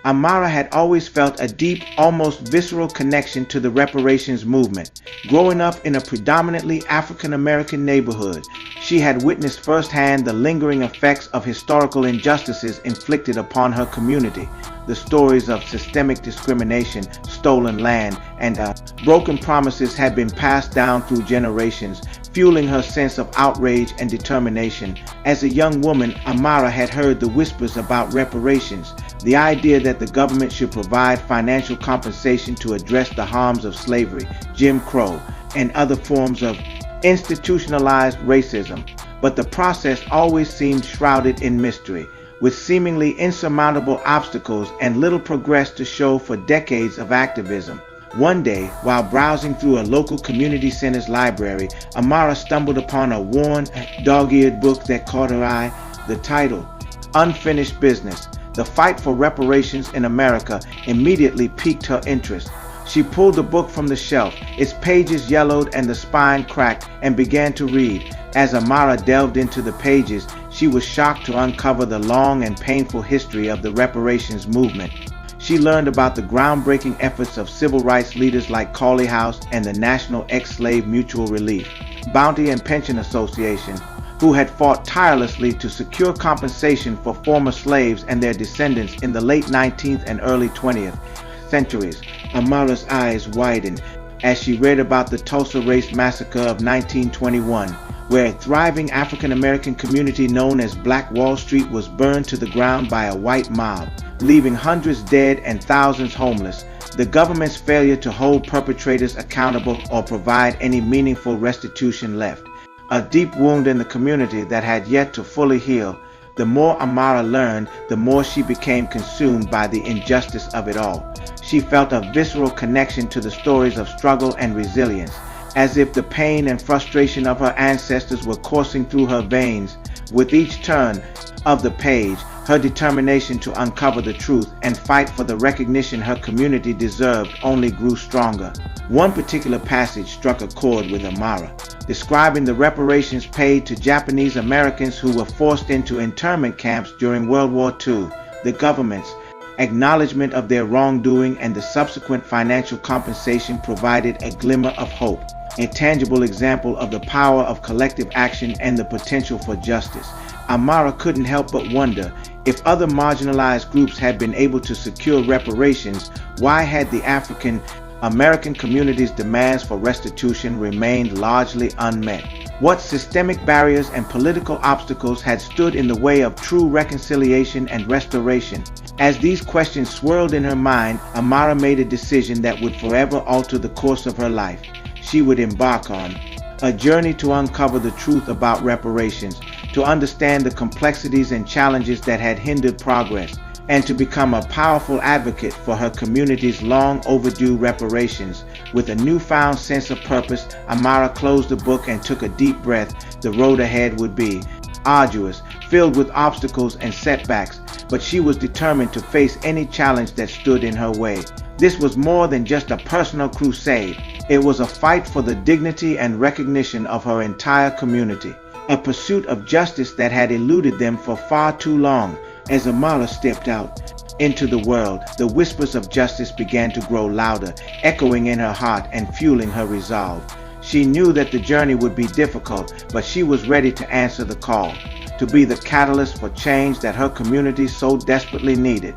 Amara had always felt a deep, almost visceral connection to the reparations movement. Growing up in a predominantly African-American neighborhood, she had witnessed firsthand the lingering effects of historical injustices inflicted upon her community. The stories of systemic discrimination, stolen land, and broken promises had been passed down through generations, fueling her sense of outrage and determination. As a young woman, Amara had heard the whispers about reparations, the idea that the government should provide financial compensation to address the harms of slavery, Jim Crow, and other forms of institutionalized racism. But the process always seemed shrouded in mystery, with seemingly insurmountable obstacles and little progress to show for decades of activism. One day, while browsing through a local community center's library, Amara stumbled upon a worn, dog-eared book that caught her eye. The title, Unfinished Business: The Fight for Reparations in America, immediately piqued her interest. She pulled the book from the shelf, its pages yellowed and the spine cracked, and began to read. As Amara delved into the pages, she was shocked to uncover the long and painful history of the reparations movement. She learned about the groundbreaking efforts of civil rights leaders like Corley House and the National Ex-Slave Mutual Relief, Bounty and Pension Association, who had fought tirelessly to secure compensation for former slaves and their descendants in the late 19th and early 20th centuries. Amara's eyes widened as she read about the Tulsa Race Massacre of 1921, where a thriving African-American community known as Black Wall Street was burned to the ground by a white mob, leaving hundreds dead and thousands homeless. The government's failure to hold perpetrators accountable or provide any meaningful restitution left a deep wound in the community that had yet to fully heal. The more Amara learned, the more she became consumed by the injustice of it all. She felt a visceral connection to the stories of struggle and resilience, as if the pain and frustration of her ancestors were coursing through her veins. With each turn of the page, her determination to uncover the truth and fight for the recognition her community deserved only grew stronger. One particular passage struck a chord with Amara, describing the reparations paid to Japanese Americans who were forced into internment camps during World War II. The government's acknowledgement of their wrongdoing and the subsequent financial compensation provided a glimmer of hope, a tangible example of the power of collective action and the potential for justice. Amara couldn't help but wonder, if other marginalized groups had been able to secure reparations, why had the African American community's demands for restitution remained largely unmet? What systemic barriers and political obstacles had stood in the way of true reconciliation and restoration? As these questions swirled in her mind, Amara made a decision that would forever alter the course of her life. She would embark on a journey to uncover the truth about reparations, to understand the complexities and challenges that had hindered progress, and to become a powerful advocate for her community's long overdue reparations. With a newfound sense of purpose, Amara closed the book and took a deep breath. The road ahead would be arduous, filled with obstacles and setbacks, but she was determined to face any challenge that stood in her way. This was more than just a personal crusade. It was a fight for the dignity and recognition of her entire community, a pursuit of justice that had eluded them for far too long. As Amara stepped out into the world, the whispers of justice began to grow louder, echoing in her heart and fueling her resolve. She knew that the journey would be difficult, but she was ready to answer the call, to be the catalyst for change that her community so desperately needed.